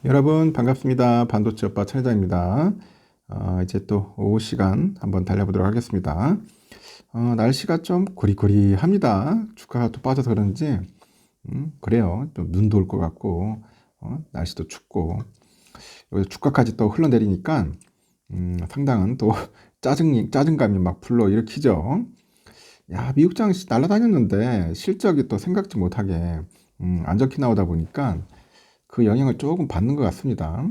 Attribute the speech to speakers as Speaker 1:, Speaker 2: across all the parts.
Speaker 1: 여러분 반갑습니다. 반도체 오빠 천혜장입니다. 이제 또 오후 시간 한번 달려보도록 하겠습니다. 날씨가 좀 구리구리합니다. 주가가 또 빠져서 그런지 그래요. 또 눈도 올 것 같고 날씨도 춥고 여기 주가까지 또 흘러내리니까 상당한 또 짜증감이 막 불러일으키죠. 야, 미국 장시 날아다녔는데 실적이 또 생각지 못하게 안 좋게 나오다 보니까 그 영향을 조금 받는 것 같습니다.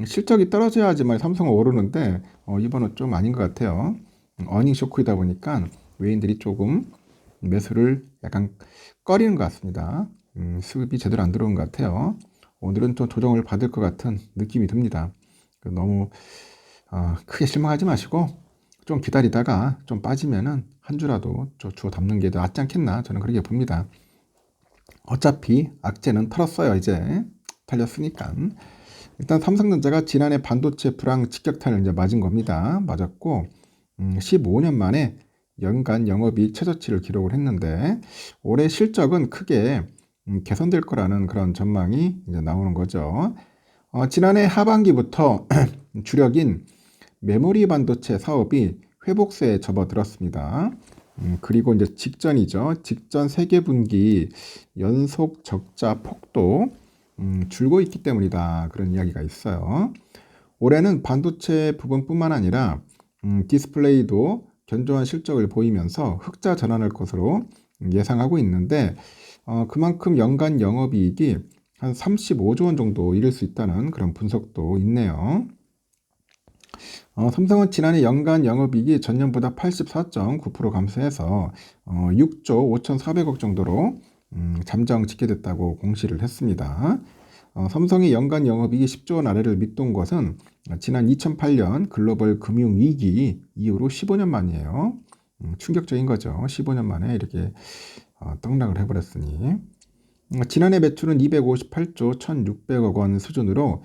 Speaker 1: 실적이 떨어져야지만 삼성은 오르는데 이번은 좀 아닌 것 같아요. 어닝 쇼크이다 보니까 외인들이 조금 매수를 약간 꺼리는 것 같습니다. 수급이 제대로 안 들어온 것 같아요. 오늘은 좀 조정을 받을 것 같은 느낌이 듭니다. 너무 크게 실망하지 마시고 좀 기다리다가 좀 빠지면은 한 주라도 주워 담는 게 더 낫지 않겠나, 저는 그렇게 봅니다. 어차피 악재는 털었어요. 이제 털렸으니까. 일단 삼성전자가 지난해 반도체 불황 직격탄을 이제 맞은 겁니다. 맞았고 15년 만에 연간 영업이익 최저치를 기록을 했는데 올해 실적은 크게 개선될 거라는 그런 전망이 이제 나오는 거죠. 지난해 하반기부터 주력인 메모리 반도체 사업이 회복세에 접어들었습니다. 그리고 이제 직전이죠. 직전 세계분기 연속 적자 폭도 줄고 있기 때문이다. 그런 이야기가 있어요. 올해는 반도체 부분뿐만 아니라 디스플레이도 견조한 실적을 보이면서 흑자 전환할 것으로 예상하고 있는데 그만큼 연간 영업이익이 한 35조 원 정도 이를 수 있다는 그런 분석도 있네요. 삼성은 지난해 연간 영업이익이 전년보다 84.9% 감소해서 6조 5,400억 정도로 잠정 집계됐다고 공시를 했습니다. 삼성의 연간 영업이익이 10조 원 아래를 밑돈 것은 지난 2008년 글로벌 금융위기 이후로 15년 만이에요. 충격적인 거죠. 15년 만에 이렇게 떡락을 해버렸으니. 지난해 매출은 258조 1,600억 원 수준으로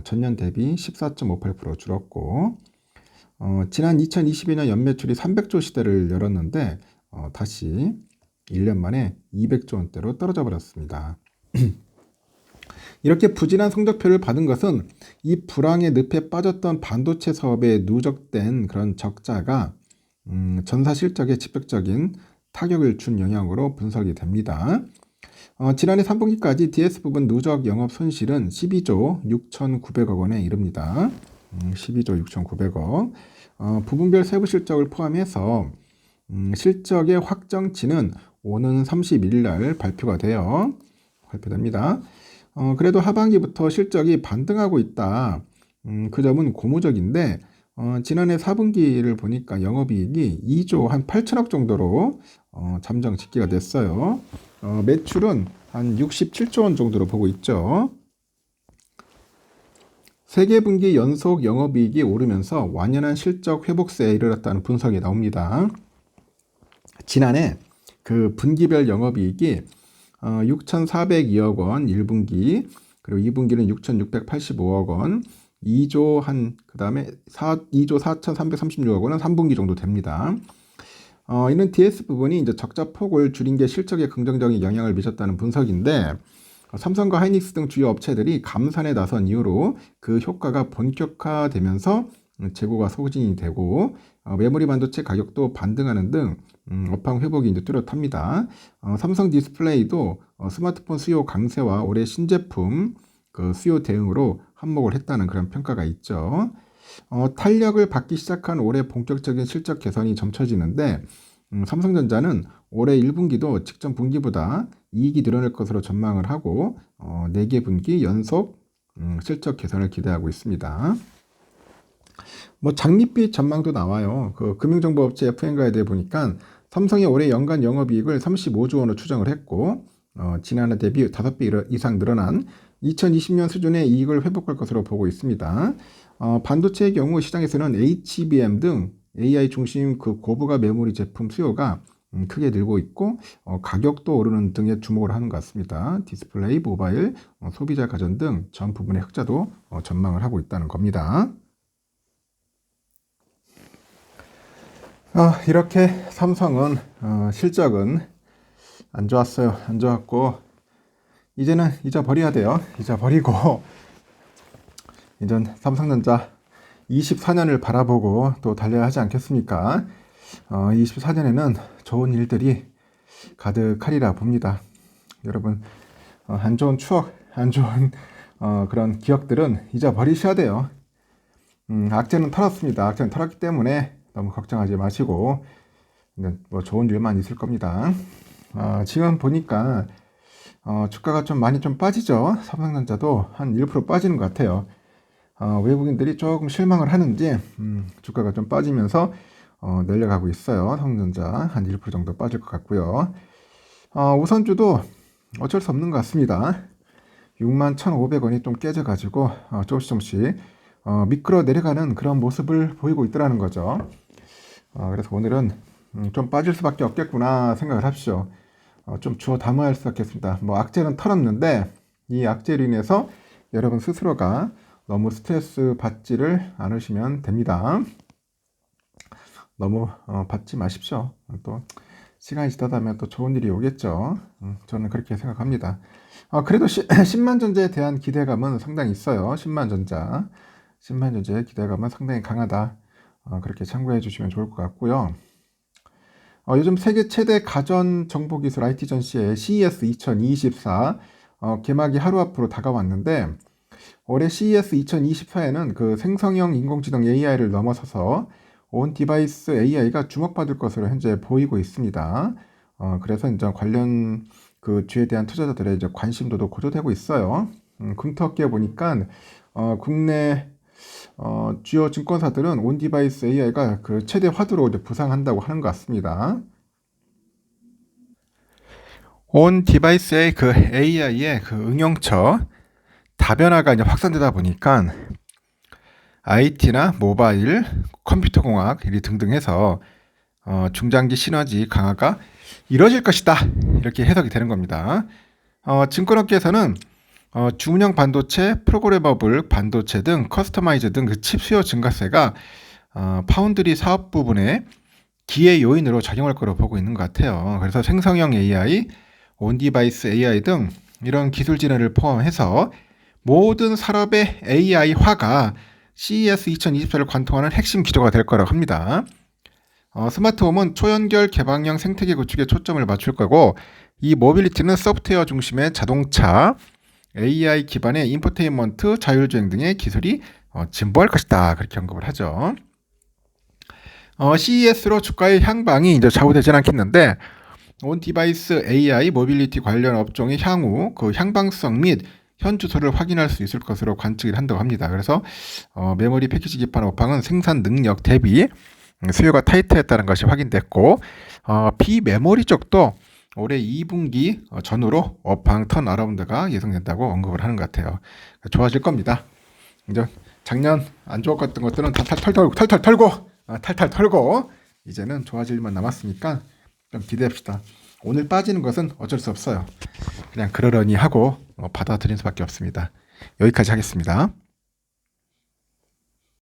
Speaker 1: 전년 대비 14.58% 줄었고 지난 2022년 연매출이 300조 시대를 열었는데 다시 1년 만에 200조 원대로 떨어져 버렸습니다. 이렇게 부진한 성적표를 받은 것은 이 불황의 늪에 빠졌던 반도체 사업에 누적된 그런 적자가 전사 실적에 직접적인 타격을 준 영향으로 분석이 됩니다. 지난해 3분기까지 DS 부분 누적 영업 손실은 12조 6,900억 원에 이릅니다. 12조 6,900억. 부분별 세부 실적을 포함해서 실적의 확정치는 오는 31일 날 발표됩니다. 그래도 하반기부터 실적이 반등하고 있다. 그 점은 고무적인데 지난해 4분기를 보니까 영업이익이 2조 한 8천억 정도로 잠정 집계가 됐어요. 매출은 한 67조 원 정도로 보고 있죠. 세계 분기 연속 영업이익이 오르면서 완연한 실적 회복세에 이르렀다는 분석이 나옵니다. 지난해 그 분기별 영업이익이 6,402억 원 1분기, 그리고 2분기는 6,685억 원, 2조 그 다음에 2조 4,336억 원은 3분기 정도 됩니다. 이는 DS 부분이 이제 적자 폭을 줄인 게 실적에 긍정적인 영향을 미쳤다는 분석인데 삼성과 하이닉스 등 주요 업체들이 감산에 나선 이후로 그 효과가 본격화되면서 재고가 소진이 되고 메모리 반도체 가격도 반등하는 등 업황 회복이 이제 뚜렷합니다. 삼성 디스플레이도 스마트폰 수요 강세와 올해 신제품 그 수요 대응으로 한몫을 했다는 그런 평가가 있죠. 탄력을 받기 시작한 올해 본격적인 실적 개선이 점쳐지는데 삼성전자는 올해 1분기도 직전 분기보다 이익이 늘어날 것으로 전망을 하고 4개 분기 연속 실적 개선을 기대하고 있습니다. 장밋빛 전망도 나와요. 그 금융정보업체 FN가에 대해 보니까 삼성이 올해 연간 영업이익을 35조 원으로 추정을 했고 지난해 대비 5배 이상 늘어난 2020년 수준의 이익을 회복할 것으로 보고 있습니다. 반도체의 경우 시장에서는 HBM 등 AI 중심 그 고부가 메모리 제품 수요가 크게 늘고 있고 가격도 오르는 등에 주목을 하는 것 같습니다. 디스플레이, 모바일, 소비자 가전 등 전 부분의 흑자도 전망을 하고 있다는 겁니다. 이렇게 삼성은 실적은 안 좋았어요. 안 좋았고 이제는 잊어버려야 돼요. 잊어버리고 이전 삼성전자 24년을 바라보고 또 달려야 하지 않겠습니까? 24년에는 좋은 일들이 가득하리라 봅니다. 여러분, 안 좋은 추억, 안 좋은 그런 기억들은 잊어버리셔야 돼요. 악재는 털었습니다. 악재는 털었기 때문에 너무 걱정하지 마시고 뭐 좋은 일만 있을 겁니다. 지금 보니까 주가가 좀 많이 좀 빠지죠. 삼성전자도 한 1% 빠지는 것 같아요. 외국인들이 조금 실망을 하는지 주가가 좀 빠지면서 내려가고 있어요. 삼성전자 한 1% 정도 빠질 것 같고요. 우선주도 어쩔 수 없는 것 같습니다. 61,500원이 좀 깨져가지고 조금씩 미끄러 내려가는 그런 모습을 보이고 있더라는 거죠. 그래서 오늘은 좀 빠질 수밖에 없겠구나 생각을 합시오. 좀 주워 담아야 할 수밖에 없습니다. 뭐 악재는 털었는데 이 악재로 인해서 여러분 스스로가 너무 스트레스 받지를 않으시면 됩니다. 너무 받지 마십시오. 또 시간이 지나다 보면 또 좋은 일이 오겠죠. 저는 그렇게 생각합니다. 그래도 신만전자에 대한 기대감은 상당히 있어요. 신만전자의 기대감은 상당히 강하다. 그렇게 참고해 주시면 좋을 것 같고요. 요즘 세계 최대 가전 정보기술 IT 전시회 CES 2024 개막이 하루 앞으로 다가왔는데 올해 CES 2024에는 그 생성형 인공지능 AI를 넘어서서 온 디바이스 AI가 주목받을 것으로 현재 보이고 있습니다. 그래서 이제 관련 그 주에 대한 투자자들의 이제 관심도도 고조되고 있어요. 금토끼에 보니까 국내 주요 증권사들은 온 디바이스 AI가 그 최대 화두로 이제 부상한다고 하는 것 같습니다. 온 디바이스의 그 AI의 그 응용처 다변화가 이제 확산되다 보니까 IT나 모바일, 컴퓨터 공학 등등 해서 중장기 시너지 강화가 이뤄질 것이다. 이렇게 해석이 되는 겁니다. 증권업계에서는 주문형 반도체, 프로그래머블 반도체 등 커스터마이즈 등 그 칩 수요 증가세가 파운드리 사업 부분에 기회 요인으로 작용할 거로 보고 있는 것 같아요. 그래서 생성형 AI, 온디바이스 AI 등 이런 기술 진화를 포함해서 모든 산업의 AI화가 CES 2024를 관통하는 핵심 기조가 될 거라고 합니다. 스마트홈은 초연결 개방형 생태계 구축에 초점을 맞출 거고 이 모빌리티는 소프트웨어 중심의 자동차, AI 기반의 인포테인먼트, 자율주행 등의 기술이 진보할 것이다. 그렇게 언급을 하죠. CES로 주가의 향방이 이제 좌우되진 않겠는데 온 디바이스 AI 모빌리티 관련 업종의 향후 그 향방성 및 현주소를 확인할 수 있을 것으로 관측을 한다고 합니다. 그래서 메모리 패키지 기판 업황은 생산 능력 대비 수요가 타이트했다는 것이 확인됐고 비메모리 쪽도 올해 2분기 전후로 업황 턴 어라운드가 예상된다고 언급을 하는 것 같아요. 좋아질 겁니다. 이제 작년 안 좋았던 것들은 탈탈 털고 이제는 좋아질 일만 남았으니까 좀 기대합시다. 오늘 빠지는 것은 어쩔 수 없어요. 그냥 그러려니 하고 받아들일 수밖에 없습니다. 여기까지 하겠습니다.